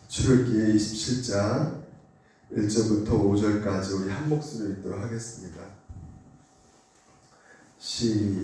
출애굽기 27장 1절부터 5절까지 우리 한 목소리로 읽도록 하겠습니다. 시작.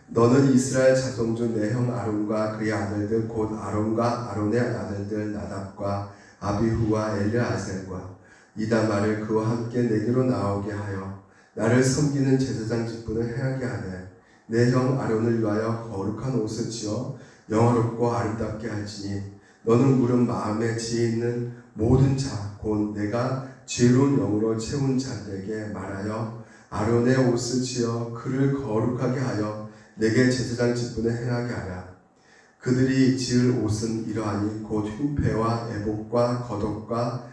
너는 이스라엘 자손 중 내 형 아론과 그의 아들들 곧 아론과 아론의 아들들 나답과 아비후와 엘르아셀과 이다말을 그와 함께 내게로 나오게 하여 나를 섬기는 제사장 직분을 행하게 하되 내 형 아론을 위하여 거룩한 옷을 지어 영화롭고 아름답게 할지니 너는 물은 마음에 지혜 있는 모든 자 곧 내가 지혜로운 영으로 채운 자들에게 말하여 아론의 옷을 지어 그를 거룩하게 하여 내게 제사장 직분을 행하게 하라. 그들이 지을 옷은 이러하니 곧 흉패와 애복과 겉옷과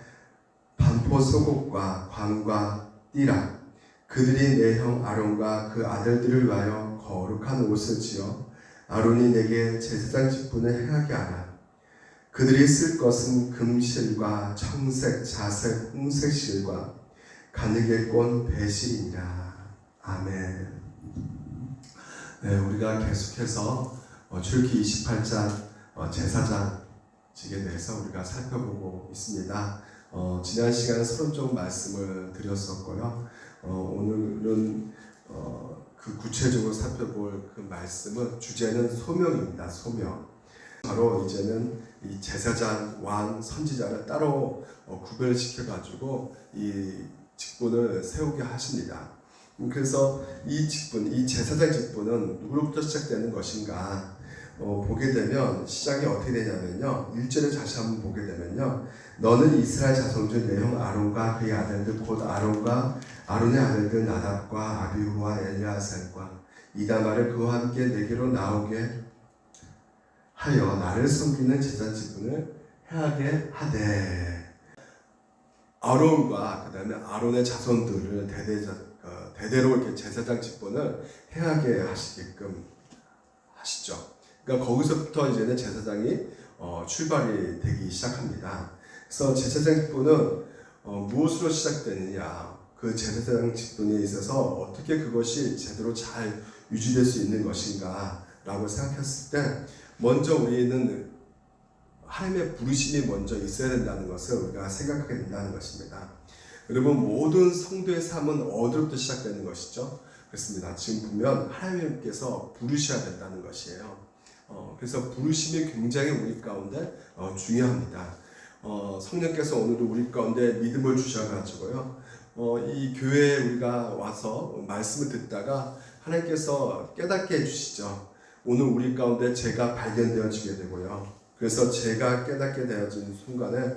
반포 속옷과 관과 띠라. 그들이 내 형 아론과 그 아들들을 위하여 거룩한 옷을 지어 아론이 내게 제사장 직분을 행하게 하라. 그들이 쓸 것은 금실과 청색, 자색, 홍색 실과 가늘게 꼰 배실이니라. 아멘. 네, 우리가 계속해서 출애굽기 28장 제사장직에 대해서 우리가 살펴보고 있습니다. 지난 시간에 서론 좀 말씀을 드렸었고요. 오늘은 그 구체적으로 살펴볼 그 말씀은 주제는 소명입니다. 소명. 바로 이제는 이 제사장, 왕, 선지자를 따로 구별시켜가지고 이 직분을 세우게 하십니다. 그래서 이 직분, 이 제사장 직분은 누구로부터 시작되는 것인가 보게 되면 시작이 어떻게 되냐면요. 1절에 다시 한번 보게 되면요. 너는 이스라엘 자손 중 내 형 아론과 그의 아들들 곧 아론과 아론의 아들들 나답과 아비후와 엘르아셀과 이다말을 그와 함께 내게로 나오게 하여 나를 섬기는 제사장 직분을 행하게 하되 아론과 그 다음에 아론의 자손들을 대대로 이렇게 제사장 직분을 행하게 하시게끔 하시죠. 그러니까 거기서부터 이제는 제사장이 출발이 되기 시작합니다. 그래서 제사장 직분은 무엇으로 시작되느냐, 그 제사장 직분에 있어서 어떻게 그것이 제대로 잘 유지될 수 있는 것인가 라고 생각했을 때 먼저 우리는 하나님의 부르심이 먼저 있어야 된다는 것을 우리가 생각하게 된다는 것입니다. 여러분, 모든 성도의 삶은 어디로부터 시작되는 것이죠? 그렇습니다. 지금 보면 하나님께서 부르셔야 된다는 것이에요. 그래서 부르심이 굉장히 우리 가운데 중요합니다. 성령께서 오늘도 우리 가운데 믿음을 주셔가지고요. 이 교회에 우리가 와서 말씀을 듣다가 하나님께서 깨닫게 해주시죠. 오늘 우리 가운데 죄가 발견되어지게 되고요. 그래서 제가 깨닫게 되어진 순간에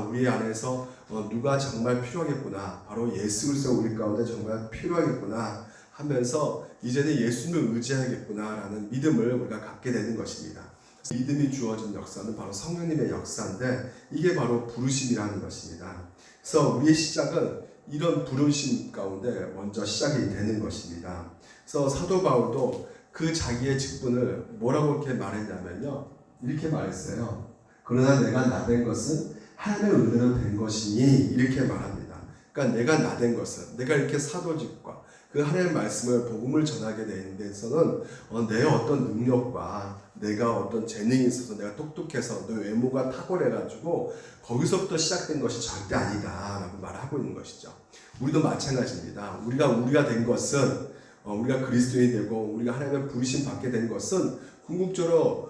우리 안에서 누가 정말 필요하겠구나, 바로 예수 그리스도 우리 가운데 정말 필요하겠구나 하면서 이제는 예수님을 의지하겠구나 라는 믿음을 우리가 갖게 되는 것입니다. 믿음이 주어진 역사는 바로 성령님의 역사인데 이게 바로 부르심이라는 것입니다. 그래서 우리의 시작은 이런 부르심 가운데 먼저 시작이 되는 것입니다. 그래서 사도 바울도 그 자기의 직분을 뭐라고 이렇게 말했냐면요. 이렇게 말했어요. 그러나 내가 나된 것은 하나님의 은혜로 된 것이니 이렇게 말합니다. 그러니까 내가 나된 것은, 내가 이렇게 사도직과 그 하나님의 말씀을 복음을 전하게 되는 데서는 내 어떤 능력과 내가 어떤 재능이 있어서 내가 똑똑해서 내 외모가 탁월해가지고 거기서부터 시작된 것이 절대 아니다 라고 말하고 있는 것이죠. 우리도 마찬가지입니다. 우리가 된 것은 우리가 그리스도인이 되고 우리가 하나님의 부르심 받게 된 것은 궁극적으로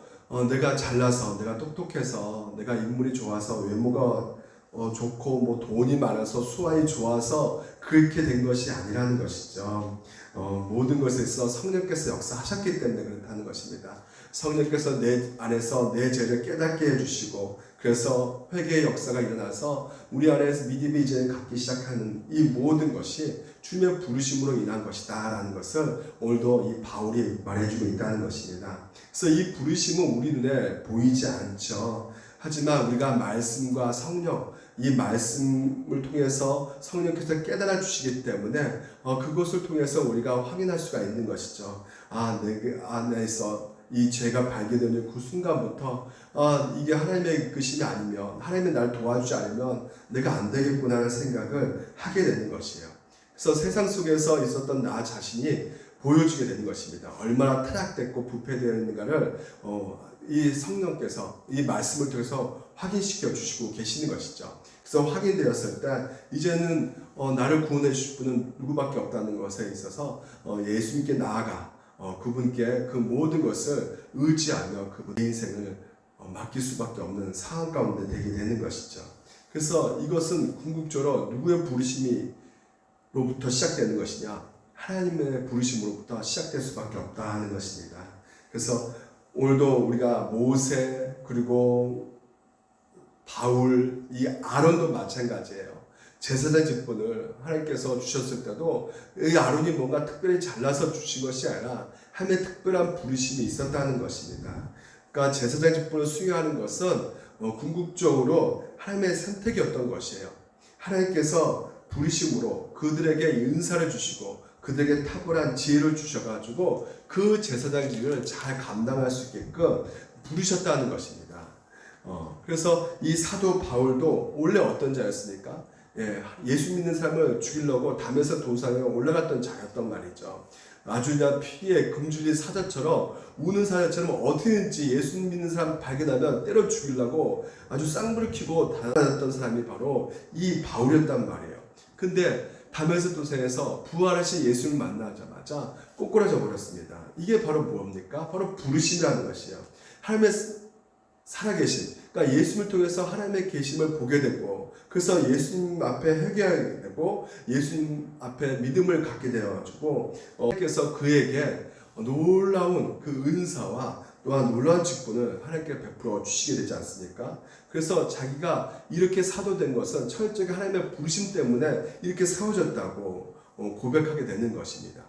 내가 잘나서, 내가 똑똑해서, 내가 인물이 좋아서, 외모가 좋고 뭐 돈이 많아서, 수완이 좋아서 그렇게 된 것이 아니라는 것이죠. 모든 것에 있어 성령께서 역사하셨기 때문에 그렇다는 것입니다. 성령께서 내 안에서 내 죄를 깨닫게 해주시고 그래서 회개의 역사가 일어나서 우리 안에서 믿음이 이제 갖기 시작하는 이 모든 것이 주님의 부르심으로 인한 것이다 라는 것을 오늘도 이 바울이 말해주고 있다는 것입니다. 그래서 이 부르심은 우리 눈에 보이지 않죠. 하지만 우리가 말씀과 성령, 이 말씀을 통해서 성령께서 깨달아 주시기 때문에 그것을 통해서 우리가 확인할 수가 있는 것이죠. 내 안에서 이 죄가 발견되는 그 순간부터 이게 하나님의 이끄심이 아니면, 하나님이 나를 도와주지 않으면 내가 안 되겠구나라는 생각을 하게 되는 것이에요. 그래서 세상 속에서 있었던 나 자신이 보여주게 되는 것입니다. 얼마나 타락됐고 부패되어 있는가를 이 성령께서 이 말씀을 통해서 확인시켜 주시고 계시는 것이죠. 그래서 확인되었을 때 이제는 나를 구원해 주실 분은 누구밖에 없다는 것에 있어서 예수님께 나아가 그분께 그 모든 것을 의지하며 그분의 인생을 맡길 수밖에 없는 상황 가운데 되게 되는 것이죠. 그래서 이것은 궁극적으로 누구의 부르심으로부터 시작되는 것이냐? 하나님의 부르심으로부터 시작될 수밖에 없다 하는 것입니다. 그래서 오늘도 우리가 모세 그리고 바울, 이 아론도 마찬가지예요. 제사장 직분을 하나님께서 주셨을 때도 이 아론이 뭔가 특별히 잘나서 주신 것이 아니라 하나님의 특별한 부르심이 있었다는 것입니다. 그러니까 제사장 직분을 수행하는 것은 궁극적으로 하나님의 선택이었던 것이에요. 하나님께서 부르심으로 그들에게 은사를 주시고 그들에게 탁월한 지혜를 주셔가지고 그 제사장직을 잘 감당할 수 있게끔 부르셨다는 것입니다. 그래서 이 사도 바울도 원래 어떤 자였습니까? 예수 믿는 사람을 죽이려고 담에서 도상에 올라갔던 자였단 말이죠. 아주 그냥 피에 금줄인 사자처럼 우는 사자처럼 어떻게든지 예수 믿는 사람 발견하면 때려 죽이려고 아주 쌍불을 켜고 달아났던 사람이 바로 이 바울이었단 말이에요. 근데 담에서 도상에서 부활하신 예수를 만나자마자 꼬꾸라져 버렸습니다. 이게 바로 뭡니까? 바로 부르심이라는 것이에요. 하나님의 살아계신, 그러니까 예수님을 통해서 하나님의 계심을 보게 되고, 그래서 예수님 앞에 회개하게 되고 예수님 앞에 믿음을 갖게 되어가지고 하나님께서 그에게 놀라운 그 은사와 또한 놀라운 직분을 하나님께 베풀어 주시게 되지 않습니까? 그래서 자기가 이렇게 사도된 것은 철저히 하나님의 부르심 때문에 이렇게 세워졌다고 고백하게 되는 것입니다.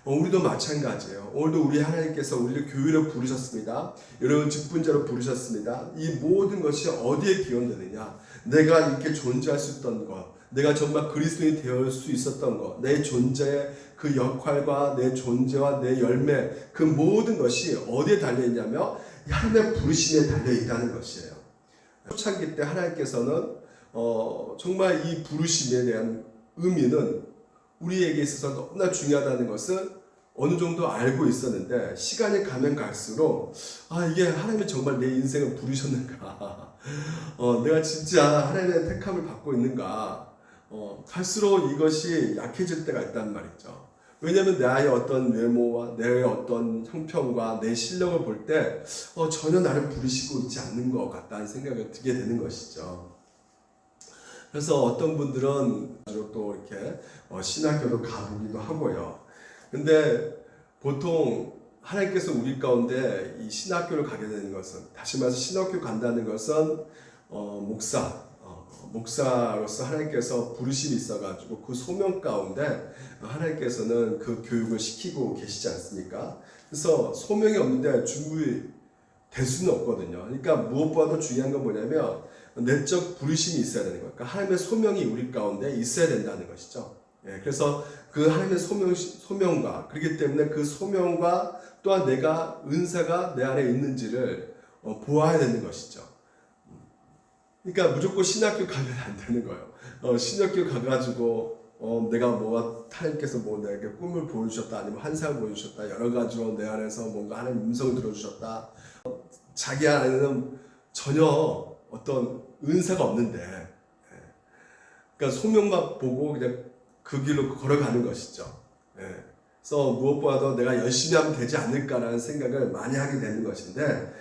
우리도 마찬가지예요. 오늘도 우리 하나님께서 우리를 교회로 부르셨습니다. 여러분 직분자로 부르셨습니다. 이 모든 것이 어디에 기원되느냐? 내가 이렇게 존재할 수 있던 것, 내가 정말 그리스도인이 되어 수 있었던 것, 내 존재의 그 역할과 내 존재와 내 열매, 그 모든 것이 어디에 달려있냐면 하나님의 부르심에 달려있다는 것이에요. 초창기 때 하나님께서는 정말 이 부르심에 대한 의미는 우리에게 있어서 너무나 중요하다는 것을 어느 정도 알고 있었는데, 시간이 가면 갈수록 이게 하나님이 정말 내 인생을 부르셨는가, 내가 진짜 하나님의 택함을 받고 있는가, 갈수록 이것이 약해질 때가 있단 말이죠. 왜냐하면 나의 어떤 외모와 내 어떤 형편과 내 실력을 볼 때 전혀 나를 부르시고 있지 않는 것 같다는 생각을 들게 되는 것이죠. 그래서 어떤 분들은 또 이렇게 신학교도 가보기도 하고요. 근데 보통 하나님께서 우리 가운데 이 신학교를 가게 되는 것은, 다시 말해서 신학교 간다는 것은 목사로서 하나님께서 부르심이 있어가지고 그 소명 가운데 하나님께서는 그 교육을 시키고 계시지 않습니까? 그래서 소명이 없는데 준비될 수는 없거든요. 그러니까 무엇보다도 중요한 건 뭐냐면 내적 부르심이 있어야 되는 거예요. 그러니까 하나님의 소명이 우리 가운데 있어야 된다는 것이죠. 그래서 그 하나님의 소명과, 그렇기 때문에 그 소명과 또한 내가 은사가 내 안에 있는지를 보아야 되는 것이죠. 그러니까 무조건 신학교 가면 안 되는 거예요. 신학교 가가지고 내가 하나님께서 내게 꿈을 보여주셨다, 아니면 환상을 보여주셨다, 여러 가지로 내 안에서 뭔가 하나님 음성을 들어주셨다, 자기 안에는 전혀 어떤 은사가 없는데, 그러니까 소명만 보고 그냥 그 길로 걸어가는 것이죠. 그래서 무엇보다도 내가 열심히 하면 되지 않을까라는 생각을 많이 하게 되는 것인데,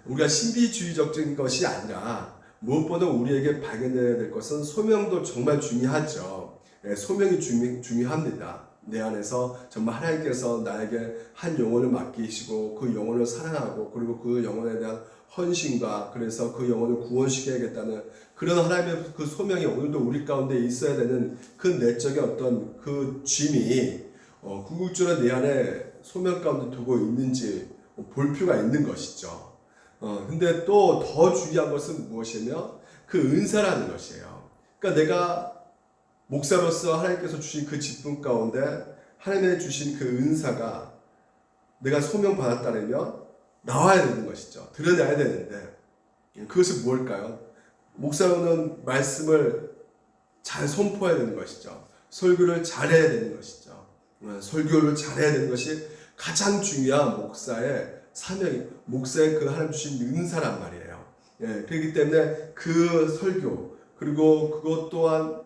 우리가 신비주의적인 것이 아니라 무엇보다 우리에게 발견해야 될 것은 소명도 정말 중요하죠. 소명이 중요합니다. 내 안에서 정말 하나님께서 나에게 한 영혼을 맡기시고 그 영혼을 사랑하고, 그리고 그 영혼에 대한 헌신과, 그래서 그 영혼을 구원시켜야겠다는 그런 하나님의 그 소명이 오늘도 우리 가운데 있어야 되는 그 내적인 어떤 그 짐이 궁극적으로 내 안에 소명 가운데 두고 있는지 볼 필요가 있는 것이죠. 근데 또 더 중요한 것은 무엇이냐면 그 은사라는 것이에요. 그러니까 내가 목사로서 하나님께서 주신 그 직분 가운데 하나님의 주신 그 은사가 내가 소명 받았다면 나와야 되는 것이죠. 드러나야 되는데, 그것이 뭘까요? 목사로는 말씀을 잘 선포해야 되는 것이죠. 설교를 잘해야 되는 것이죠. 설교를 잘해야 되는 것이 가장 중요한 목사의 사명이 목사의 그 하나님 주신 은사란 말이에요. 예, 그렇기 때문에 그 설교 그리고 그것 또한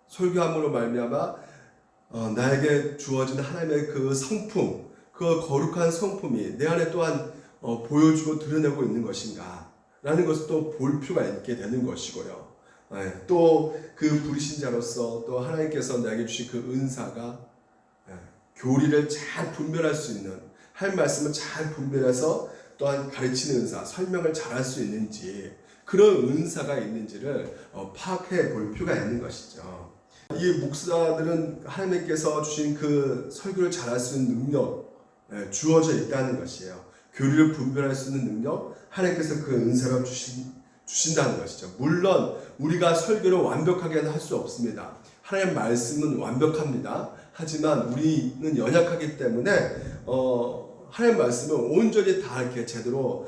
설교함으로 말미암아 나에게 주어진 하나님의 그 성품, 그 거룩한 성품이 내 안에 또한 보여주고 드러내고 있는 것인가 라는 것을 또 볼 필요가 있게 되는 것이고요. 예, 또 그 부르신 자로서 또 하나님께서 나에게 주신 그 은사가 교리를 잘 분별할 수 있는, 할 말씀을 잘 분별해서 또한 가르치는 은사, 설명을 잘할 수 있는지, 그런 은사가 있는지를 파악해 볼 필요가 있는 것이죠. 이 목사들은 하나님께서 주신 그 설교를 잘할 수 있는 능력 주어져 있다는 것이에요. 교리를 분별할 수 있는 능력, 하나님께서 그 은사를 주신다는 것이죠. 물론 우리가 설교를 완벽하게 할 수 없습니다. 하나님의 말씀은 완벽합니다. 하지만 우리는 연약하기 때문에 하나님의 말씀을 온전히 다 이렇게 제대로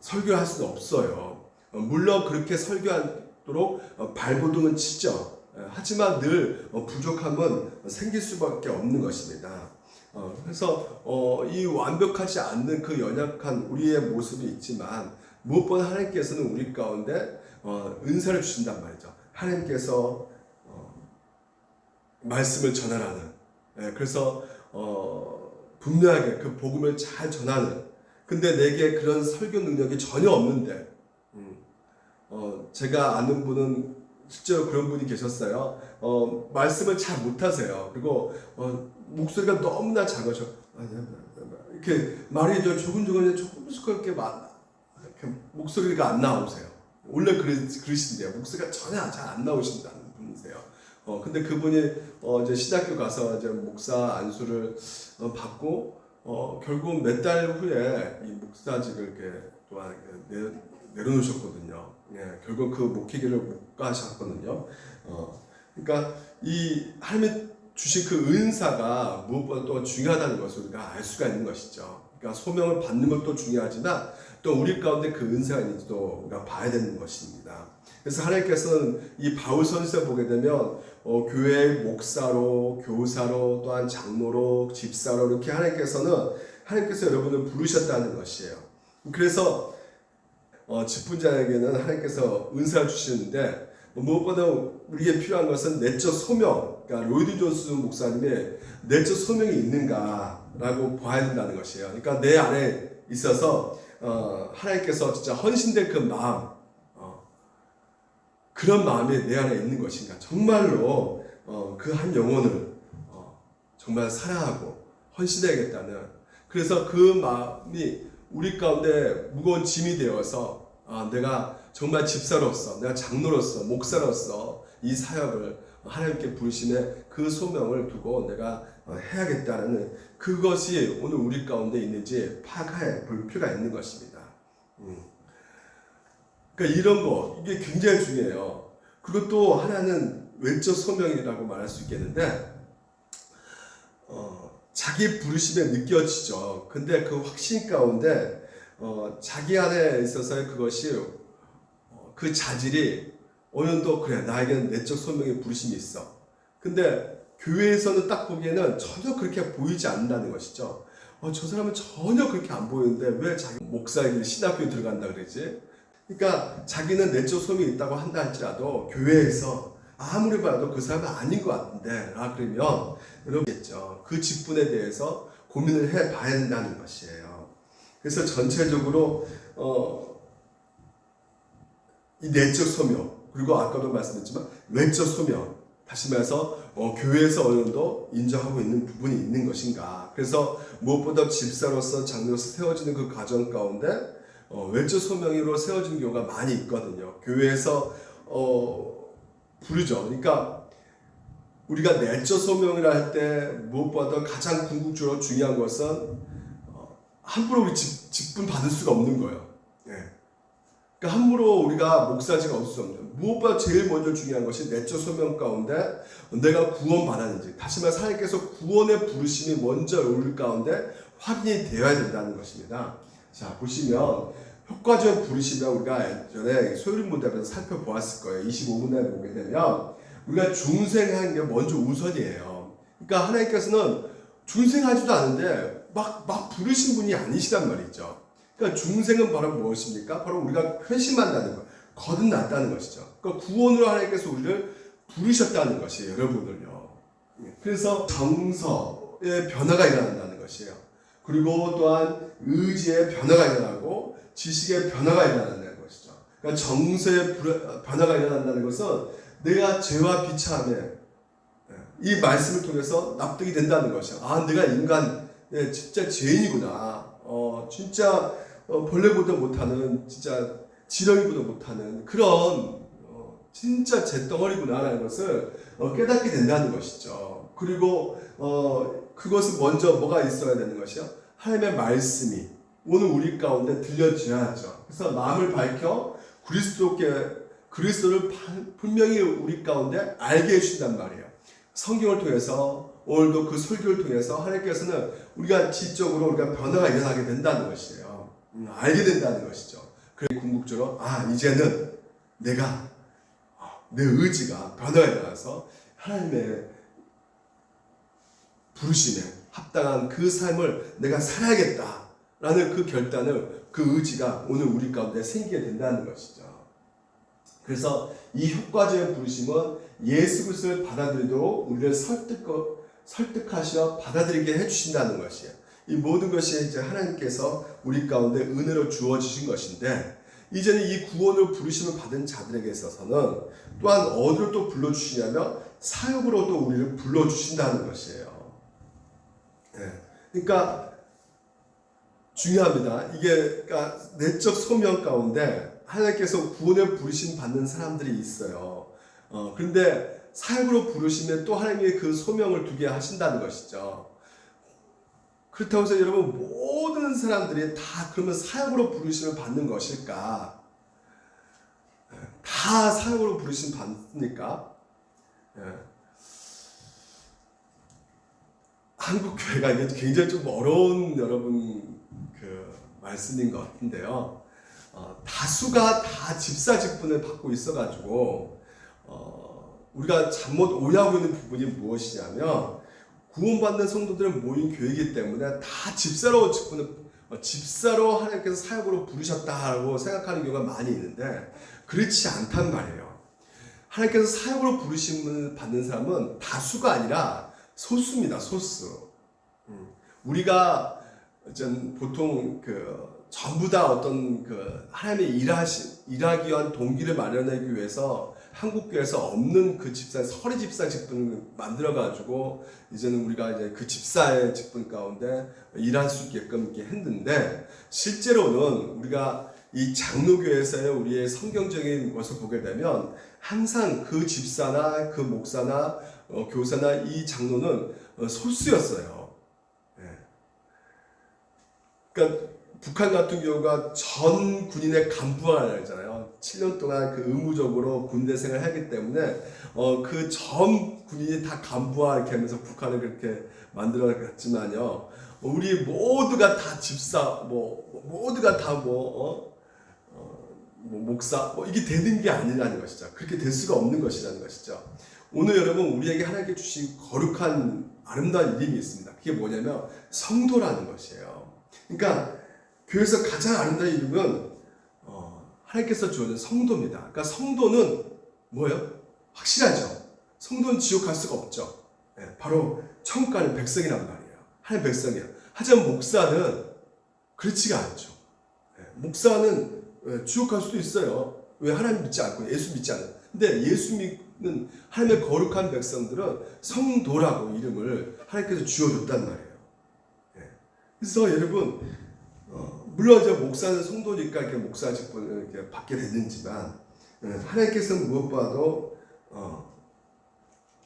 설교할 수는 없어요. 물론 그렇게 설교하도록 발버둥은 치죠. 하지만 늘 부족함은 생길 수밖에 없는 것입니다. 그래서 이 완벽하지 않는 그 연약한 우리의 모습이 있지만 무엇보다 하나님께서는 우리 가운데 은사를 주신단 말이죠. 하나님께서 말씀을 전하라는, 그래서 분명하게 그 복음을 잘 전하는, 근데 내게 그런 설교 능력이 전혀 없는데 제가 아는 분은 실제로 그런 분이 계셨어요. 말씀을 잘 못하세요. 그리고 목소리가 너무나 작으셔. 이렇게 말이 조근조근 조금씩 이렇게 목소리가 안 나오세요. 원래 그러신데요. 목소리가 전혀 잘 안 나오신다는 분이세요. 근데 그분이 이제 신학교 가서 이제 목사 안수를 받고 결국 몇 달 후에 이 목사직을 이렇게 또한 내려놓으셨거든요. 예, 결국 그 목회기를 못 가셨거든요. 그러니까 이 하나님이 주신 그 은사가 무엇보다 또 중요하다는 것을 우리가 알 수가 있는 것이죠. 그러니까 소명을 받는 것도 중요하지만 또 우리 가운데 그 은사가 있는지도 우리가 봐야 되는 것입니다. 그래서 하나님께서는 이 바울 선지서 보게 되면 교회의 목사로, 교사로, 또한 장로로, 집사로 이렇게 하나님께서 여러분을 부르셨다는 것이에요. 그래서 직분자에게는 하나님께서 은사를 주시는데 무엇보다 우리에게 필요한 것은 내적 소명, 그러니까 로이드 존스 목사님의 내적 소명이 있는가라고 봐야 된다는 것이에요. 그러니까 내 안에 있어서 하나님께서 진짜 헌신된 그 마음, 그런 마음이 내 안에 있는 것인가. 정말로 그 한 영혼을 정말 사랑하고 헌신해야겠다는, 그래서 그 마음이 우리 가운데 무거운 짐이 되어서 내가 정말 집사로서, 내가 장로로서, 목사로서 이 사역을 하나님께 부르심에 그 소명을 두고 내가 해야겠다는, 그것이 오늘 우리 가운데 있는지 파악해 볼 필요가 있는 것입니다. 그러니까 이런 거, 이게 굉장히 중요해요. 그리고 또 하나는 외적 소명이라고 말할 수 있겠는데, 자기 부르심에 느껴지죠. 근데 그 확신 가운데 자기 안에 있어서의 그것이 그 자질이 어느 정도, 그래 나에게는 내적 소명의 부르심이 있어. 근데 교회에서는 딱 보기에는 전혀 그렇게 보이지 않는다는 것이죠. 저 사람은 전혀 그렇게 안 보이는데 왜 자기 목사에게 신학교에 들어간다 그러지? 그러니까 자기는 내적 소명이 있다고 한다 할지라도 교회에서 아무리 봐도 그 사람은 아닌 것 같은데, 그러면 여러분겠죠. 그 직분에 대해서 고민을 해 봐야 된다는 것이에요. 그래서 전체적으로 이 내적 소명, 그리고 아까도 말씀드렸지만 외적 소명, 다시 말해서 교회에서 어느 정도 인정하고 있는 부분이 있는 것인가. 그래서 무엇보다 집사로서, 장로로서 세워지는 그 과정 가운데 외적 소명으로 세워진 경우가 많이 있거든요. 교회에서 부르죠. 그러니까 우리가 내적 소명이라 할 때 무엇보다 가장 궁극적으로 중요한 것은 함부로 우리 직분 받을 수가 없는 거예요. 예. 그러니까 함부로 우리가 목사직을 얻을 수 없는, 무엇보다 제일 먼저 중요한 것이 내적 소명 가운데 내가 구원 받았는지, 다시 말해 하나님께서 구원의 부르심이 먼저 우리 가운데 확인이 되어야 된다는 것입니다. 자, 보시면 효과적 부르시면 우리가 예전에 소요리 문답에서 살펴보았을 거예요. 25문답에 보게 되면 우리가 중생하는 게 먼저 우선이에요. 그러니까 하나님께서는 중생하지도 않은데 막 부르신 분이 아니시단 말이죠. 그러니까 중생은 바로 무엇입니까? 바로 우리가 회심한다는 것, 거듭났다는 것이죠. 그러니까 구원으로 하나님께서 우리를 부르셨다는 것이에요, 여러분을요. 그래서 정서의 변화가 일어난다는 것이에요. 그리고 또한 의지의 변화가 일어나고 지식의 변화가 일어난다는 것이죠. 그러니까 정서의 변화가 일어난다는 것은 내가 죄와 비참함에 이 말씀을 통해서 납득이 된다는 것이야. 아, 내가 인간, 진짜 죄인이구나. 진짜 벌레보다 못하는, 진짜 지렁이보다 못하는 그런 진짜 잿덩어리구나라는 것을 깨닫게 된다는 것이죠. 그리고 그것은 먼저 뭐가 있어야 되는 것이요? 하나님의 말씀이 오늘 우리 가운데 들려줘야죠. 그래서 마음을 밝혀 그리스도를 분명히 우리 가운데 알게 해주신단 말이에요. 성경을 통해서 오늘도 그 설교를 통해서 하나님께서는 우리가 지적으로 우리가 변화가 일어나게 된다는 것이에요. 알게 된다는 것이죠. 그래서 궁극적으로 이제는 내가 내 의지가 변화가 일어나서 하나님의 부르심에 합당한 그 삶을 내가 살아야겠다라는 그 결단을 그 의지가 오늘 우리 가운데 생기게 된다는 것이죠. 그래서 이 효과적인 부르심은 예수 그리스도를 받아들이도록 우리를 설득하셔 받아들이게 해주신다는 것이에요. 이 모든 것이 이제 하나님께서 우리 가운데 은혜로 주어지신 것인데 이제는 이 구원을 부르심을 받은 자들에게 있어서는 또한 어디로 또 불러주시냐면 사역으로 또 우리를 불러주신다는 것이에요. 그러니까 중요합니다. 이게 그러니까 내적 소명 가운데 하나님께서 구원을 부르심 받는 사람들이 있어요. 그런데 사역으로 부르시면 또 하나님의 그 소명을 두게 하신다는 것이죠. 그렇다고 해서 여러분 모든 사람들이 다 그러면 사역으로 부르심을 받는 것일까? 다 사역으로 부르심 받습니까? 한국 교회가 이게 굉장히 좀 어려운 여러분 그 말씀인 것 같은데요. 다수가 다 집사 직분을 받고 있어가지고 우리가 잘못 오해하고 있는 부분이 무엇이냐면 구원받는 성도들은 모인 교회이기 때문에 다 집사로 하나님께서 사역으로 부르셨다고 생각하는 경우가 많이 있는데 그렇지 않단 말이에요. 하나님께서 사역으로 부르심을 받는 사람은 다수가 아니라 소수입니다. 소수. 우리가 보통 전부 다 어떤 하나님의 일하기 위한 동기를 마련하기 위해서 한국 교회에서 없는 그 집사 서리 집사 직분을 만들어 가지고 이제는 우리가 이제 그 집사의 직분 가운데 일할 수 있게끔 이렇게 했는데 실제로는 우리가 이 장로교회에서의 우리의 성경적인 것을 보게 되면 항상 그 집사나 그 목사나 교사나 이 장로는 소수였어요. 그러니까 북한 같은 경우가 전 군인의 간부가 있잖아요. 7년 동안 그 의무적으로 군대 생활을 하기 때문에 그 전 군인이 다 간부화 이렇게 하면서 북한을 그렇게 만들어갔지만요. 우리 모두가 다 집사, 모두가 다 목사, 이게 되는 게 아니라는 것이죠. 그렇게 될 수가 없는 것이라는 것이죠. 오늘 여러분 우리에게 하나님께 주신 거룩한 아름다운 이름이 있습니다. 그게 뭐냐면 성도라는 것이에요. 그러니까 교회에서 가장 아름다운 이름은 하나님께서 주어진 성도입니다. 그러니까 성도는 뭐예요? 확실하죠. 성도는 지옥 갈 수가 없죠. 바로 천국 가는 백성이란 말이에요. 하나님 백성이에요. 하지만 목사는 그렇지가 않죠. 목사는 지옥 갈 수도 있어요. 왜? 하나님 믿지 않고 예수 믿지 않아요. 근데 예수 믿는 하나님의 거룩한 백성들은 성도라고 이름을 하나님께서 주어줬단 말이에요. 그래서 여러분 물론 이제 목사는 성도니까 이렇게 목사 직분을 이렇게 받게 됐는지만 하나님께서는 무엇보다도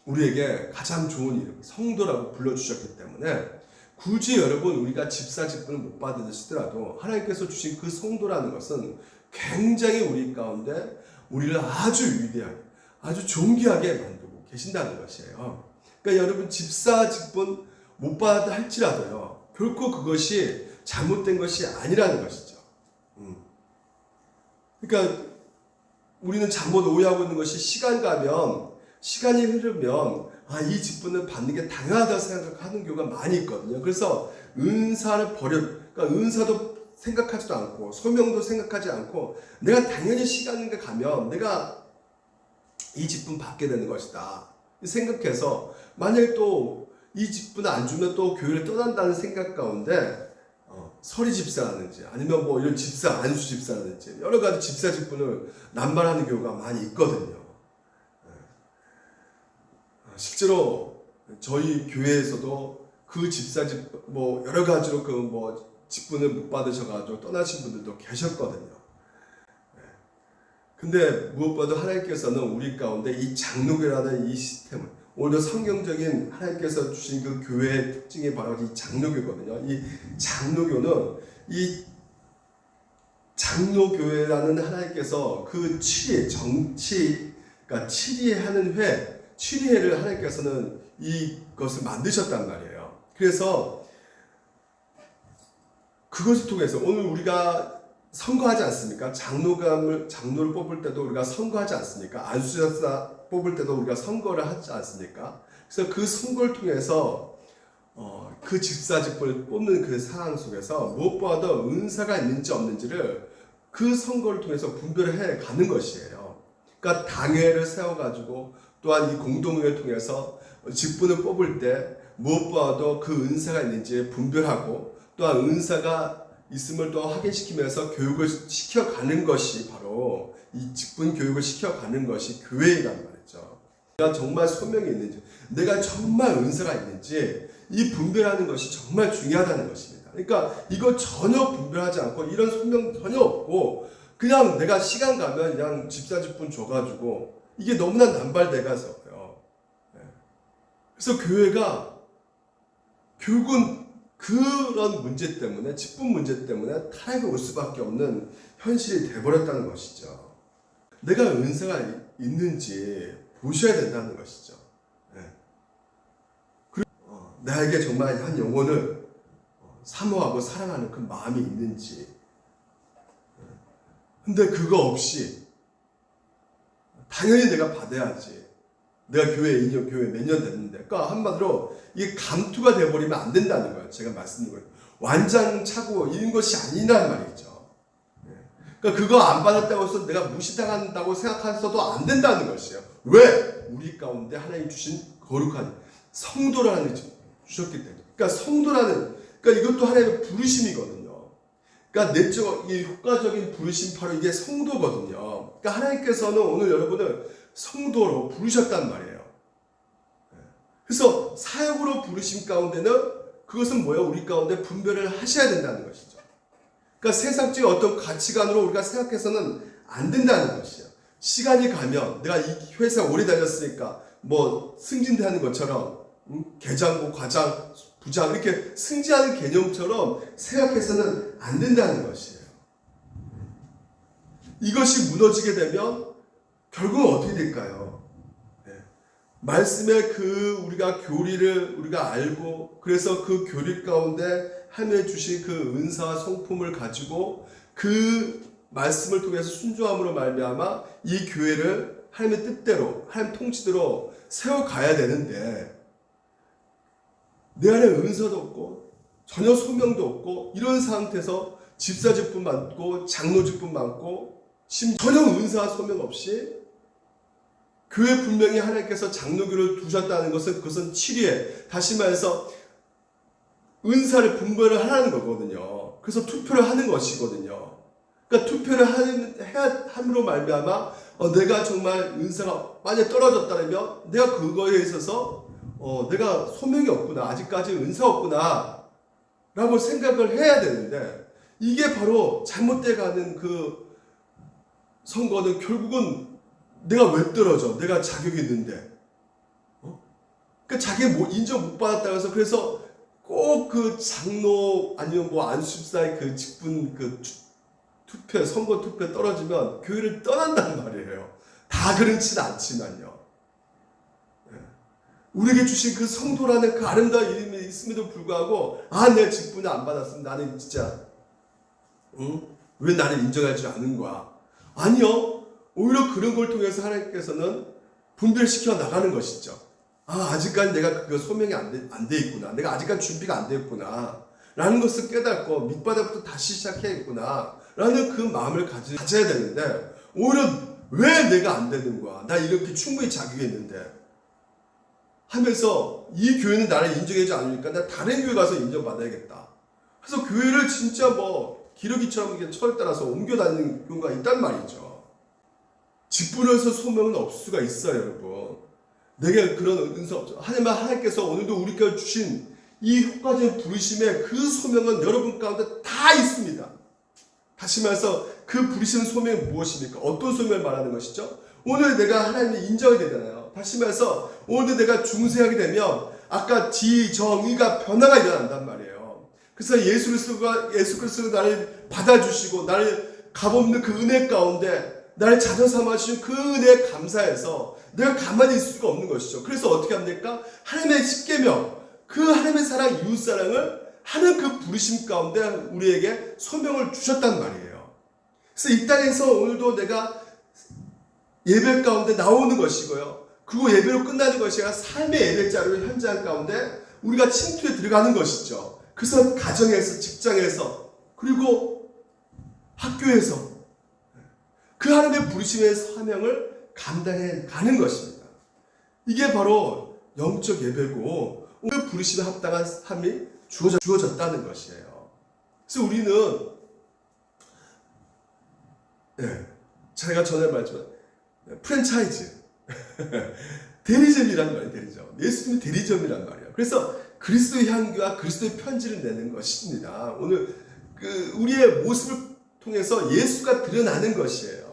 우리에게 가장 좋은 이름 성도라고 불러주셨기 때문에 굳이 여러분 우리가 집사 직분을 못 받으시더라도 하나님께서 주신 그 성도라는 것은 굉장히 우리 가운데 우리를 아주 위대하게 아주 존귀하게 만들고 계신다는 것이에요. 그러니까 여러분 집사 직분 못 받아 할지라도요 결코 그것이 잘못된 것이 아니라는 것이죠. 그러니까 우리는 잘못 오해하고 있는 것이 시간이 흐르면 이 직분을 받는 게 당연하다고 생각하는 경우가 많이 있거든요. 그래서 은사를 그러니까 은사도 생각하지도 않고 소명도 생각하지 않고 내가 당연히 시간인가 가면 내가 이 직분 받게 되는 것이다 생각해서 만약에 또 이 직분을 안 주면 또 교회를 떠난다는 생각 가운데 서리 집사라든지 아니면 뭐 이런 집사, 안수 집사라든지 여러 가지 집사 직분을 남발하는 경우가 많이 있거든요. 실제로 저희 교회에서도 그 집사 뭐 여러 가지로 그 뭐 직분을 못 받으셔가지고 떠나신 분들도 계셨거든요. 근데 무엇보다도 하나님께서는 우리 가운데 이 장로교라는 이 시스템을 오히려 성경적인 하나님께서 주신 그 교회의 특징이 바로 이 장로교거든요. 이 장로교는 이 장로교회라는 하나님께서 그 그러니까 7위회를 하나님께서는 이것을 만드셨단 말이에요. 그래서 그것을 통해서 오늘 우리가 선거하지 않습니까? 장로를 뽑을 때도 우리가 선거하지 않습니까? 안수집사 뽑을 때도 우리가 선거를 하지 않습니까? 그래서 그 선거를 통해서 그 집사 직분을 뽑는 그 상황 속에서 무엇보다도 은사가 있는지 없는지를 그 선거를 통해서 분별을 해 가는 것이에요. 그러니까 당회를 세워가지고 또한 이 공동회를 통해서 직분을 뽑을 때 무엇보다도 그 은사가 있는지 분별하고 또한 은사가 있음을 또 확인시키면서 교육을 시켜가는 것이 바로 이 직분 교육을 시켜가는 것이 교회이란 말이죠. 내가 정말 소명이 있는지, 내가 정말 은사가 있는지 이 분별하는 것이 정말 중요하다는 것입니다. 그러니까 이거 전혀 분별하지 않고 이런 소명 전혀 없고 그냥 내가 시간 가면 그냥 집사 직분 줘가지고 이게 너무나 남발돼가서요. 그래서 교회가 결국은 그런 문제 때문에 직분 문제 때문에 타락이 올 수밖에 없는 현실이 돼버렸다는 것이죠. 내가 은사가 있는지 보셔야 된다는 것이죠. 그리고 나에게 정말 한 영혼을 사모하고 사랑하는 그 마음이 있는지. 근데 그거 없이 당연히 내가 받아야지. 내가 교회 몇 년 됐는데. 그러니까 한마디로 이게 감투가 돼버리면 안 된다는 거예요. 제가 말씀드린 거예요. 완장차고 이런 것이 아니란 말이죠. 그러니까 그거 안 받았다고 해서 내가 무시당한다고 생각해서도 안 된다는 것이에요. 왜? 우리 가운데 하나님 주신 거룩한 성도라는 게 주셨기 때문에. 그러니까 이것도 하나님의 부르심이거든요. 그러니까 내적, 이 효과적인 부르심 바로 이게 성도거든요. 그러니까 하나님께서는 오늘 여러분을 성도로 부르셨단 말이에요. 그래서 사역으로 부르심 가운데는 그것은 뭐예요? 우리 가운데 분별을 하셔야 된다는 것이죠. 그러니까 세상적인 어떤 가치관으로 우리가 생각해서는 안 된다는 것이에요. 시간이 가면 내가 이 회사 오래 다녔으니까 뭐 승진되는 것처럼 계장고, 과장, 부장 이렇게 승진하는 개념처럼 생각해서는 안 된다는 것이에요. 이것이 무너지게 되면 결국은 어떻게 될까요? 말씀의 그 우리가 교리를 우리가 알고 그래서 그 교리 가운데 하나님의 주신 그 은사와 성품을 가지고 그 말씀을 통해서 순종함으로 말미암아 이 교회를 하나님의 뜻대로 하나님 통치대로 세워가야 되는데 내 안에 은사도 없고 전혀 소명도 없고 이런 상태에서 집사직분 많고 장로직분 많고 전혀 은사와 소명 없이 교회 분명히 하나님께서 장로교를 두셨다는 것은 그것은 7위에 다시 말해서 은사를 분별을 하라는 거거든요. 그래서 투표를 하는 것이거든요. 그러니까 투표를 함으로 말미암아 내가 정말 은사가 만약 떨어졌다면 내가 그거에 있어서 내가 소명이 없구나 아직까지 은사 없구나 라고 생각을 해야 되는데 이게 바로 잘못돼가는 그 선거는 결국은 내가 왜 떨어져? 내가 자격이 있는데. 그러니까 자기 인정 못 받았다고 해서 그래서 꼭 그 장로 아니면 뭐 안수집사의 그 직분 그 투표, 선거 투표 떨어지면 교회를 떠난단 말이에요. 다 그렇지는 않지만요. 우리에게 주신 그 성도라는 그 아름다운 이름이 있음에도 불구하고 내 직분을 안 받았으면 나는 진짜 왜 나를 인정하지 않은 거야? 아니요. 오히려 그런 걸 통해서 하나님께서는 분별시켜 나가는 것이죠. 아직까지 내가 그 소명이 안 돼 있구나. 내가 아직까지 준비가 안 됐구나. 라는 것을 깨닫고 밑바닥부터 다시 시작해야겠구나. 라는 그 마음을 가져야 되는데, 오히려 왜 내가 안 되는 거야? 나 이렇게 충분히 자격이 있는데. 하면서 이 교회는 나를 인정해주지 않으니까 나 다른 교회 가서 인정받아야겠다. 그래서 교회를 진짜 뭐 기러기처럼 철 따라서 옮겨 다니는 경우가 있단 말이죠. 직분에서 소명은 없을 수가 있어요, 여러분. 내게 그런 은사 없죠. 하지만 하나님께서 오늘도 우리께 주신 이 효과적인 부르심의 그 소명은 여러분 가운데 다 있습니다. 다시 말해서 그 부르시는 소명이 무엇입니까? 어떤 소명을 말하는 것이죠? 오늘 내가 하나님을 인정하게 되잖아요. 다시 말해서 오늘도 내가 중생하게 되면 아까 지정의가 변화가 일어난단 말이에요. 그래서 예수 그리스도가 나를 받아주시고 나를 값없는 그 은혜 가운데 나를 자녀 삼아주신 그 은혜에 감사해서 내가 가만히 있을 수가 없는 것이죠. 그래서 어떻게 합니까? 하나님의 십계명, 그 하나님의 사랑, 이웃사랑을 하는 그 부르심 가운데 우리에게 소명을 주셨단 말이에요. 그래서 이 땅에서 오늘도 내가 예배 가운데 나오는 것이고요. 그리고 예배로 끝나는 것이 아니라 삶의 예배자료 현장 가운데 우리가 침투에 들어가는 것이죠. 그래서 가정에서, 직장에서, 그리고 학교에서 그 하나님의 부르심의 사명을 감당해 가는 것입니다. 이게 바로 영적 예배고 오늘 부르심에 합당한 삶이 주어졌다는 것이에요. 그래서 우리는 제가 전에 말했지만 프랜차이즈 대리점이란 말이에요. 대리점. 예수님이 대리점이란 말이에요. 그래서 그리스도의 향기와 그리스도의 편지를 내는 것입니다. 오늘 우리의 모습을 통해서 예수가 드러나는 것이에요.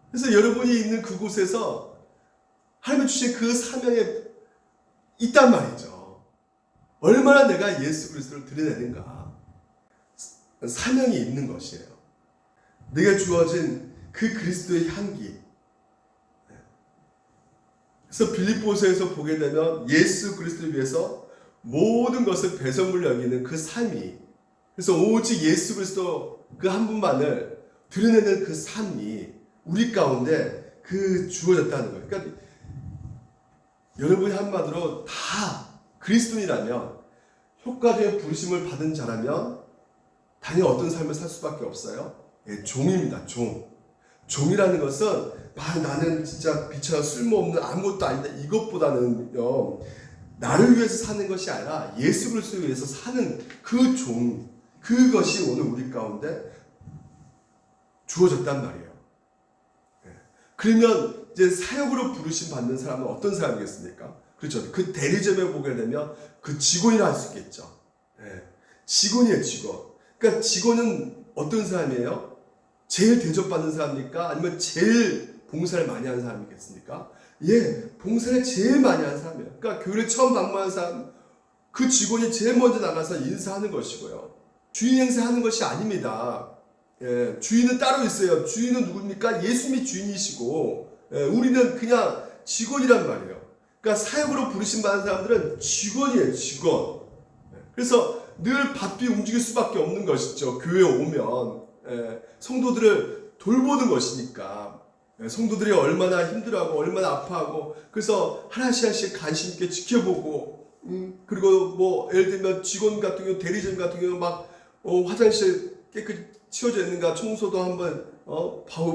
그래서 여러분이 있는 그곳에서 하나님이 주신 그 사명에 있단 말이죠. 얼마나 내가 예수 그리스도를 드러내는가. 사명이 있는 것이에요. 내게 주어진 그 그리스도의 향기. 그래서 빌립보서에서 보게 되면 예수 그리스도를 위해서 모든 것을 배설물로 여기는 그 삶이, 그래서 오직 예수 그리스도 그 한 분만을 드러내는 그 삶이 우리 가운데 주어졌다는 거예요. 그러니까 여러분이 한마디로 다 그리스도인이라면, 효과적인 부르심을 받은 자라면 당연히 어떤 삶을 살 수밖에 없어요. 종입니다. 종이라는 것은 나는 진짜 비천한 쓸모없는 아무것도 아니다, 이것보다는요, 나를 위해서 사는 것이 아니라 예수 그리스도를 위해서 사는 그 종, 그것이 오늘 우리 가운데 주어졌단 말이에요. 그러면 이제 사역으로 부르심 받는 사람은 어떤 사람이겠습니까? 그렇죠. 그 대리점에 보게 되면 그 직원이라 할 수 있겠죠. 직원이에요, 직원. 그러니까 직원은 어떤 사람이에요? 제일 대접받는 사람입니까? 아니면 제일 봉사를 많이 하는 사람이겠습니까? 봉사를 제일 많이 하는 사람이에요. 그러니까 교회를 처음 방문한 사람, 그 직원이 제일 먼저 나가서 인사하는 것이고요. 주인 행세하는 것이 아닙니다. 주인은 따로 있어요. 주인은 누굽니까? 예수님이 주인이시고, 우리는 그냥 직원이란 말이에요. 그러니까 사역으로 부르심 받은 사람들은 직원이에요, 직원. 그래서 늘 바삐 움직일 수밖에 없는 것이죠. 교회에 오면 성도들을 돌보는 것이니까. 성도들이 얼마나 힘들어하고 얼마나 아파하고, 그래서 하나씩 관심 있게 지켜보고, 그리고 뭐 예를 들면 직원 같은 경우, 대리점 같은 경우 막 화장실 깨끗이 치워져 있는가, 청소도 한번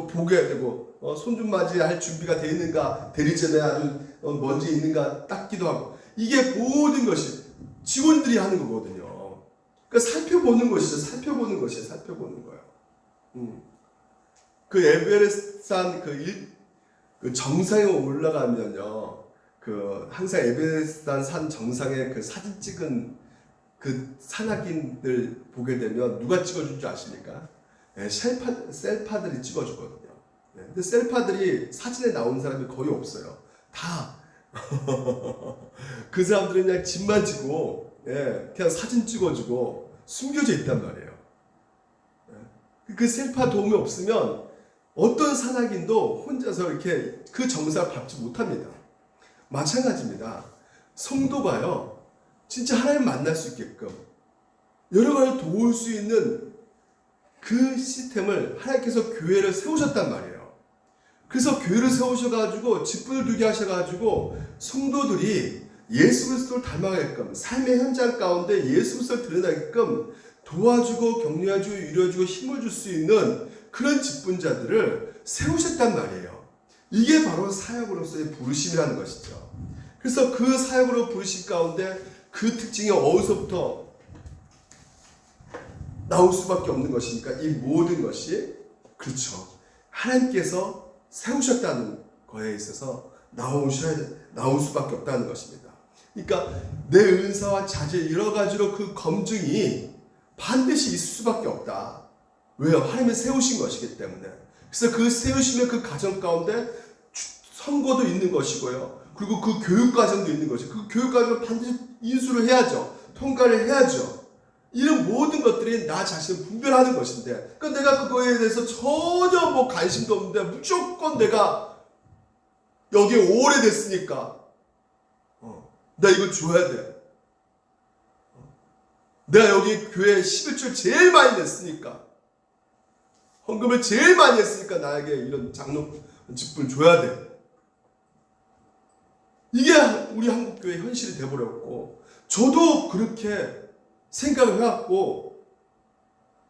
보게 되고, 손 좀 맞이할 준비가 되어 있는가, 대리점에 아주 먼지 있는가 닦기도 하고, 이게 모든 것이 직원들이 하는 거거든요. 그러니까 살펴보는 것이죠. 살펴보는 거예요. 그 에베레스트산 그 정상에 올라가면요, 항상 에베레스트산 산 정상에 그 사진 찍은 그 산악인들 보게 되면 누가 찍어준 줄 아십니까? 셀파들이 찍어주거든요. 근데 셀파들이 사진에 나오는 사람이 거의 없어요. 다 그 사람들은 그냥 집만 지고 그냥 사진 찍어주고 숨겨져 있단 말이에요. 그 셀파 도움이 없으면 어떤 산악인도 혼자서 이렇게 그 정상을 밟지 못합니다. 마찬가지입니다. 성도가요, 진짜 하나님 만날 수 있게끔 여러 가지 도울 수 있는 그 시스템을 하나님께서 교회를 세우셨단 말이에요. 그래서 교회를 세우셔가지고 직분을 두게 하셔가지고 성도들이 예수 그리스도를 닮아가게끔 삶의 현장 가운데 예수 그리스도를 드러나게끔 도와주고 격려해주고 위로해주고 힘을 줄 수 있는 그런 직분자들을 세우셨단 말이에요. 이게 바로 사역으로서의 부르심이라는 것이죠. 그래서 그 사역으로 부르심 가운데 그 특징이 어디서부터 나올 수밖에 없는 것입니까? 이 모든 것이 그렇죠. 하나님께서 세우셨다는 거에 있어서 나올 수밖에 없다는 것입니다. 그러니까 내 은사와 자질 여러 가지로 그 검증이 반드시 있을 수밖에 없다. 왜요? 하나님이 세우신 것이기 때문에. 그래서 그 세우심의 그 과정 가운데 선거도 있는 것이고요. 그리고 그 교육 과정도 있는 것이고 그 교육 과정을 반드시 인수를 해야죠. 통과를 해야죠. 이런 모든 것들이 나 자신을 분별하는 것인데, 그러니까 내가 그거에 대해서 전혀 뭐 관심도 없는데 무조건 내가 여기에 오래됐으니까 나 이거 줘야 돼. 내가 여기 교회 11조 제일 많이 냈으니까, 헌금을 제일 많이 했으니까 나에게 이런 장로 직분을 줘야 돼. 이게 우리 한국교회 현실이 돼버렸고, 저도 그렇게 생각을 해왔고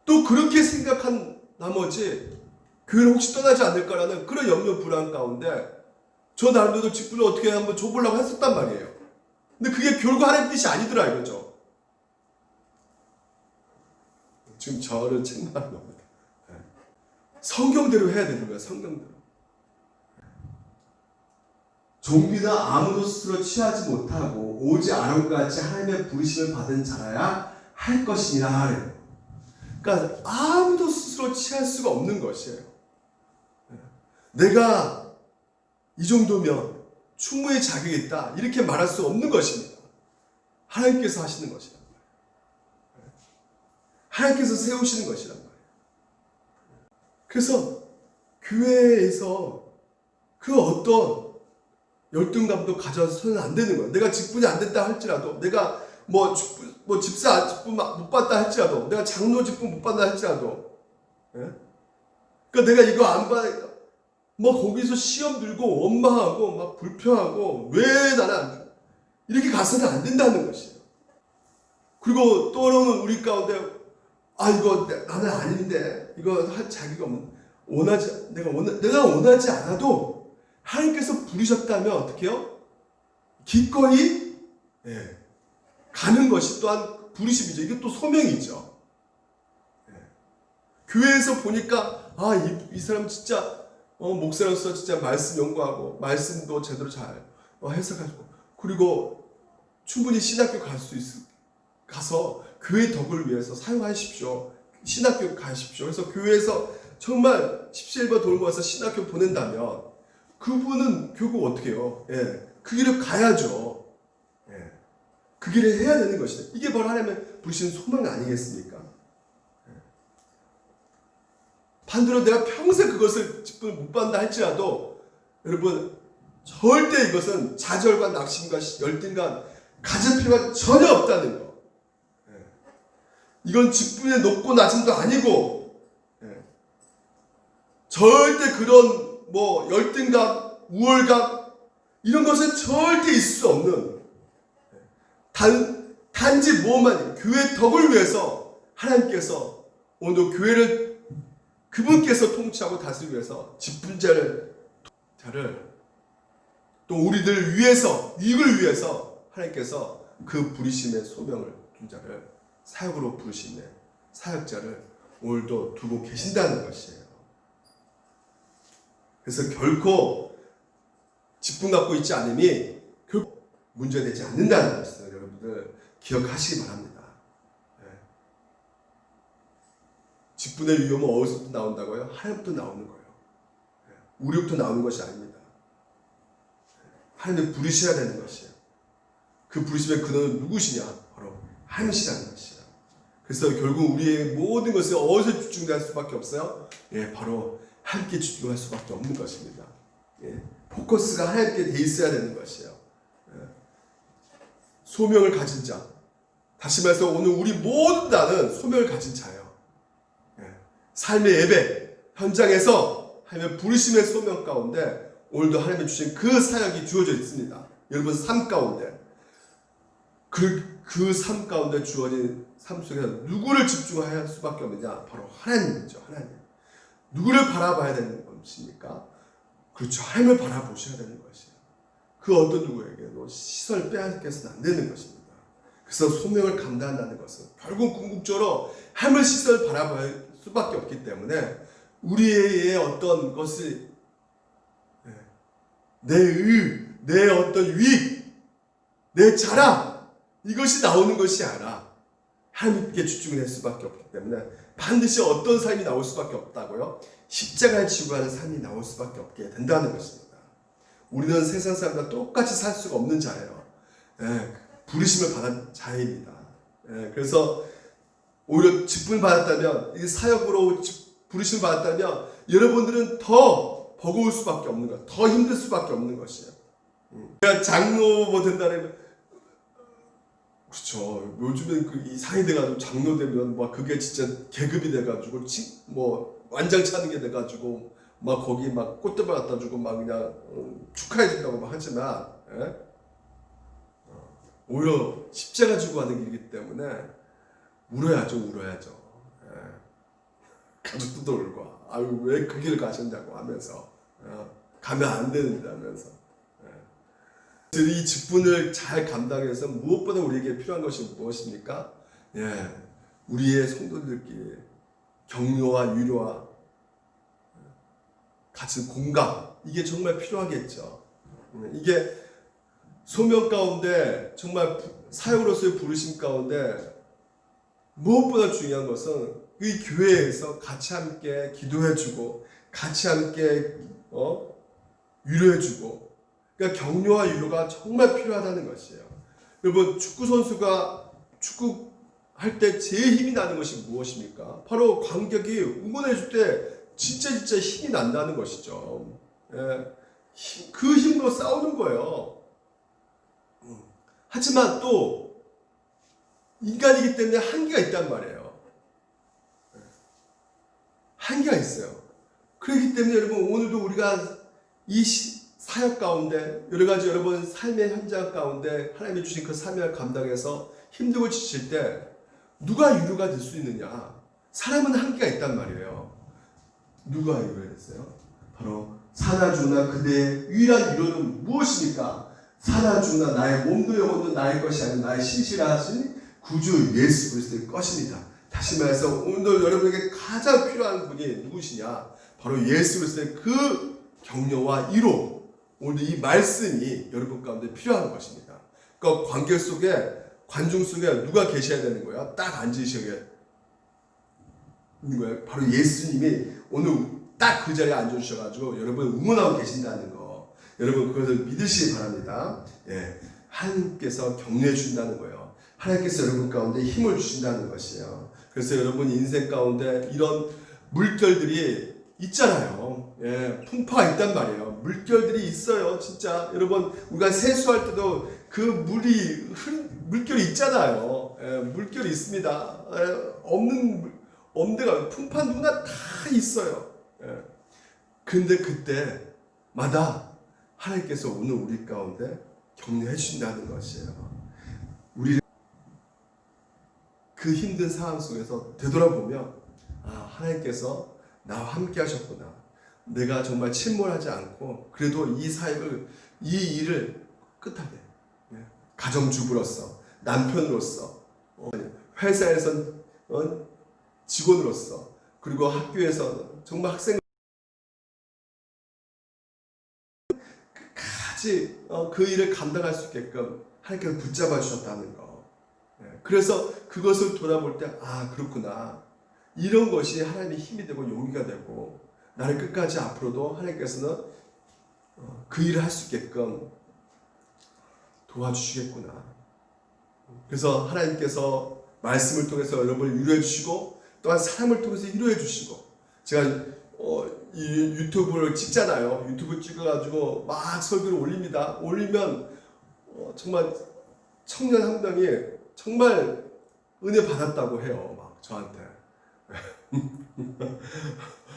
또 그렇게 생각한 나머지 교회를 혹시 떠나지 않을까라는 그런 염려 불안 가운데 저 나름대로 직분을 어떻게 한번 줘보려고 했었단 말이에요. 근데 그게 결국 하나님 뜻이 아니더라 이거죠. 지금 저를 책망하는 겁니다. 성경대로 해야 되는 거예요. 성경대로. 종비나 아무도 스스로 취하지 못하고 오직 아론과 같이 하나님의 부르심을 받은 자라야 할 것이니라. 그러니까 아무도 스스로 취할 수가 없는 것이에요. 내가 이 정도면 충분히 자격이 있다 이렇게 말할 수 없는 것입니다. 하나님께서 하시는 것이란 말이에요. 하나님께서 세우시는 것이란 말이에요. 그래서 교회에서 그 어떤 열등감도 가져서는 안 되는 거예요. 내가 직분이 안 됐다 할지라도, 내가 뭐 집사 직분 못 받다 할지라도, 내가 장로 직분 못 받다 할지라도, 예? 그러니까 내가 이거 안 받, 뭐 거기서 시험 들고 원망하고 막 불평하고 왜 나는 이렇게 가서는 안 된다는 것이에요. 그리고 또는 우리 가운데 이거 나는 아닌데 이거 할 자격이 없는, 내가 원하지 않아도 하나님께서 부르셨다면 어떻게 해요? 기꺼이 가는 것이 또한 부르심이죠. 이게 또 소명이죠. 교회에서 보니까 이 사람 진짜 목사로서 진짜 말씀 연구하고 말씀도 제대로 잘 해석하고, 그리고 충분히 신학교 가서 교회 덕을 위해서 사용하십시오. 신학교 가십시오. 그래서 교회에서 정말 17번 돌고 와서 신학교 보낸다면 그분은 결국 어떻게 해요? 그 길을 가야죠. 그 길을 해야 되는 것이죠. 이게 바로 하나님의 부르신 소망 아니겠습니까? 반대로 내가 평생 그것을 직분을 못 받는다 할지라도 여러분 절대 이것은 좌절과 낙심과 열등감 가질 필요가 전혀 없다는 거. 이건 직분의 높고 낮음도 아니고 절대 그런 뭐 열등감, 우월감 이런 것은 절대 있을 수 없는, 단지 뭐만 교회 덕을 위해서 하나님께서 오늘 교회를 그분께서 통치하고 다스리기 위해서 직분자를 또 우리들 위해서, 이익을 위해서 하나님께서 그 부르심의 소명을 둔 자를 사역으로 부르심의 사역자를 오늘도 두고 계신다는 것이에요. 그래서 결코 직분 갖고 있지 않음이 결코 문제되지 않는다는 것을 여러분들 기억하시기 바랍니다. 직분의 위험은 어디서부터 나온다고요? 하나님부터 나오는 거예요. 우리부터 나오는 것이 아닙니다. 하나님을 부르셔야 되는 것이에요. 그 부르심의 근원은 누구시냐? 바로 하나님이시라는 것이에요. 그래서 결국 우리의 모든 것을 어디서 집중할 수밖에 없어요? 바로 함께 집중할 수밖에 없는 것입니다. 포커스가 하나님께 돼 있어야 되는 것이에요. 소명을 가진 자. 다시 말해서 오늘 우리 모든 자는 소명을 가진 자예요. 삶의 예배 현장에서 하나님의 부르심의 소명 가운데 오늘도 하나님이 주신 그 사역이 주어져 있습니다. 여러분 삶 가운데 그 삶 가운데 주어진 삶 속에서 누구를 집중해야 할 수밖에 없느냐? 바로 하나님이죠. 하나님. 누구를 바라봐야 되는 것입니까? 그렇죠. 하나님을 바라보셔야 되는 것이에요. 그 어떤 누구에게도 시선을 빼앗겨서는 안 되는 것입니다. 그래서 소명을 감당한다는 것은 결국 궁극적으로 하나님의 시선을 바라볼 수밖에 없기 때문에 우리의 어떤 것이 내 어떤 유익, 내 자랑 이것이 나오는 것이 아니라 하나님께 집중을 할 수밖에 없기 때문에 반드시 어떤 삶이 나올 수밖에 없다고요? 십자가를 지고 가는 삶이 나올 수밖에 없게 된다는 것입니다. 우리는 세상 사람과 똑같이 살 수가 없는 자예요. 부르심을 받은 자입니다. 그래서 오히려 직분을 받았다면, 이 사역으로 부르심을 받았다면 여러분들은 더 버거울 수밖에 없는 것, 더 힘들 수밖에 없는 것이에요. 내가 장로 뭐 된다면, 그렇죠. 요즘엔 그 이상이 돼가지고 장로 되면 막 그게 진짜 계급이 돼가지고 뭐 완장치 하는 게 돼가지고 막 거기 막 꽃다발 갖다 주고 막 그냥 축하해 준다고 막 하지만, 오히려 십자가 지고 가는 길이기 때문에 울어야죠. 가족들도 울고, 아유 왜 그 길을 가셨냐고 하면서, 가면 안 되는데 하면서. 이 직분을 잘 감당해서 무엇보다 우리에게 필요한 것이 무엇입니까? 우리의 성도들끼리 격려와 위로와 같은 공감, 이게 정말 필요하겠죠. 이게 소명 가운데 정말 사역으로서의 부르심 가운데 무엇보다 중요한 것은 이 교회에서 같이 함께 기도해주고 같이 함께 위로해주고, 그러니까 격려와 위로가 정말 필요하다는 것이에요. 여러분, 축구 선수가 축구할 때 제일 힘이 나는 것이 무엇입니까? 바로 관객이 응원해줄 때 진짜 힘이 난다는 것이죠. 그 힘으로 싸우는 거예요. 하지만 또 인간이기 때문에 한계가 있단 말이에요. 한계가 있어요. 그렇기 때문에 여러분, 오늘도 우리가 이 사역 가운데 여러 가지 여러분 삶의 현장 가운데 하나님이 주신 그 사명을 감당해서 힘들고 지칠 때 누가 위로가 될 수 있느냐? 사람은 한계가 있단 말이에요. 누가 위로가 됐어요? 바로 사나 죽으나 그대의 유일한 위로는 무엇입니까? 사나 죽으나 나의 몸도 영혼도 나의 것이 아니라 나의 신실하신 구주 예수 그리스도의 것입니다. 다시 말해서 오늘 여러분에게 가장 필요한 분이 누구시냐? 바로 예수 그리스도의 그 격려와 위로, 오늘 이 말씀이 여러분 가운데 필요한 것입니다. 그러니까 관객 속에, 관중 속에 누가 계셔야 되는 거야? 딱 앉으셔야 있는 거예요. 바로 예수님이 오늘 딱 그 자리에 앉아주셔가지고 여러분 응원하고 계신다는 거, 여러분 그것을 믿으시기 바랍니다. 하나님께서 격려해 준다는 거예요. 하나님께서 여러분 가운데 힘을 주신다는 것이에요. 그래서 여러분 인생 가운데 이런 물결들이 있잖아요. 풍파가 있단 말이에요. 물결들이 있어요. 진짜 여러분, 우리가 세수할 때도 그 물결이 있잖아요. 물결이 있습니다. 없는 데가, 풍파 누구나 다 있어요. 근데 그때마다 하나님께서 오늘 우리 가운데 격려해 주신다는 것이에요. 우리 그 힘든 상황 속에서 되돌아보면, 하나님께서 나와 함께 하셨구나. 내가 정말 침몰하지 않고 그래도 이 사역을, 이 일을 끝하게, 가정주부로서, 남편으로서, 회사에서 직원으로서, 그리고 학교에서 정말 학생 끝까지 그 일을 감당할 수 있게끔 하나님께서 붙잡아 주셨다는 거. 그래서 그것을 돌아볼 때, 그렇구나. 이런 것이 하나님의 힘이 되고 용기가 되고, 나를 끝까지 앞으로도 하나님께서는 그 일을 할 수 있게끔 도와주시겠구나. 그래서 하나님께서 말씀을 통해서 여러분을 위로해 주시고, 또한 사람을 통해서 위로해 주시고, 제가 이 유튜브를 찍잖아요. 유튜브 찍어가지고 막 설교를 올립니다. 올리면 정말 청년 한 명이 정말 은혜 받았다고 해요. 막 저한테.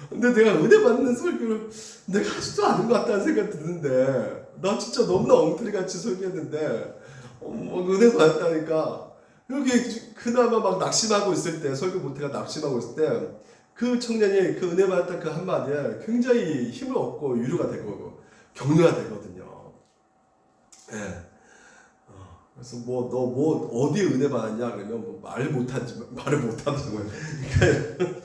근데 내가 은혜 받는 설교를 내가 하지도 않은 것 같다는 생각이 드는데, 나 진짜 너무나 엉터리같이 설교했는데 은혜 받았다니까. 여기 그나마 막 낙심하고 있을 때, 설교 못해가 낙심하고 있을 때 그 청년이 그 은혜 받았다 그 한마디에 굉장히 힘을 얻고 위로가 되고 격려가 되거든요. 예. 그래서 뭐 너 뭐 어디에 은혜 받았냐 그러면 뭐 말을 못하더라고요. 그러니까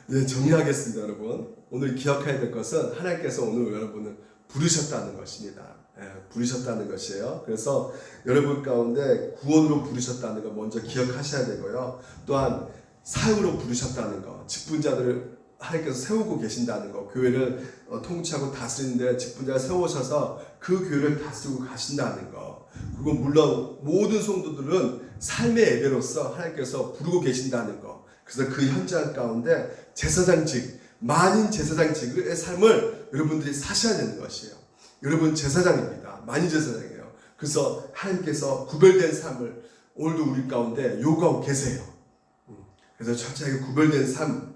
네, 정리하겠습니다, 여러분. 오늘 기억해야 될 것은 하나님께서 오늘 여러분을 부르셨다는 것입니다. 예, 부르셨다는 것이에요. 그래서 여러분 가운데 구원으로 부르셨다는 거 먼저 기억하셔야 되고요. 또한 사역으로 부르셨다는 거, 직분자들을 하나님께서 세우고 계신다는 거, 교회를 통치하고 다스리는데 직분자를 세우셔서 그 교회를 다스리고 가신다는 거, 그리고 물론 모든 성도들은 삶의 예배로서 하나님께서 부르고 계신다는 거, 그래서 그 현장 가운데 제사장직, 만인 제사장직의 삶을 여러분들이 사셔야 되는 것이에요. 여러분 제사장입니다. 만인 제사장이에요. 그래서 하나님께서 구별된 삶을 오늘도 우리 가운데 요구하고 계세요. 그래서 철저하게 구별된 삶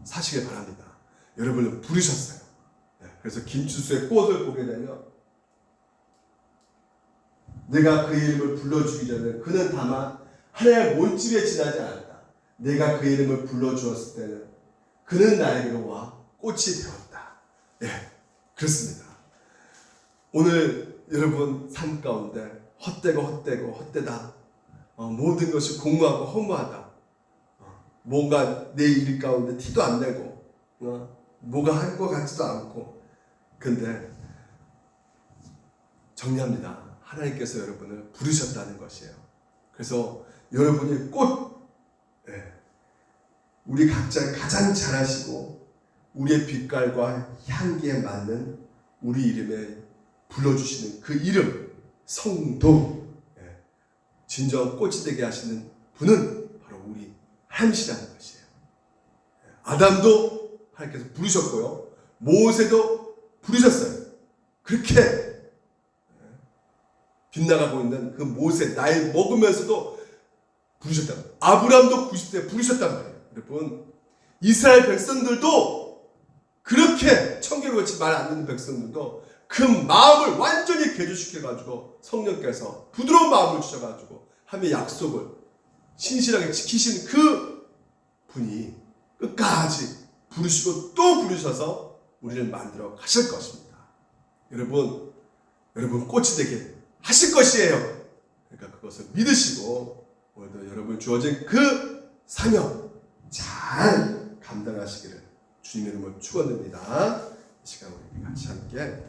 사시길 바랍니다. 여러분을 부르셨어요. 그래서 김추수의 꽃을 보게 되면 내가 그 이름을 불러주기 전에 그는 다만 하나의 몸집에 지나지 않았다. 내가 그 이름을 불러주었을 때는 그는 나에게로 와 꽃이 되었다. 예, 그렇습니다. 오늘 여러분 삶 가운데 헛되다. 모든 것이 공허하고 허무하다. 뭔가 내 일 가운데 티도 안 내고 뭐가 할 것 같지도 않고. 근데 정리합니다. 하나님께서 여러분을 부르셨다는 것이에요. 그래서 여러분이 우리 각자 가장 잘하시고 우리의 빛깔과 향기에 맞는 우리 이름에 불러주시는 그 이름, 성도, 진정 꽃이 되게 하시는 분은 바로 우리 하나님이시라는 것이에요. 아담도 하나님께서 부르셨고요. 모세도 부르셨어요. 그렇게 빗나가고 있는 그 모세, 나이 먹으면서도 부르셨다. 아브라함도 90세 부르셨단 말이에요. 여러분, 이스라엘 백성들도 그렇게 청개구같이 말 안 듣는 백성들도 그 마음을 완전히 개조시켜가지고 성령께서 부드러운 마음을 주셔가지고 하나님의 약속을 신실하게 지키신 그 분이 끝까지 부르시고 또 부르셔서 우리를 만들어 가실 것입니다. 여러분 꽃이 되게 하실 것이에요. 그러니까 그것을 믿으시고 오늘도 여러분 주어진 그 사명 잘 감당하시기를 주님의 이름으로 축원드립니다. 이 시간 우리 같이 함께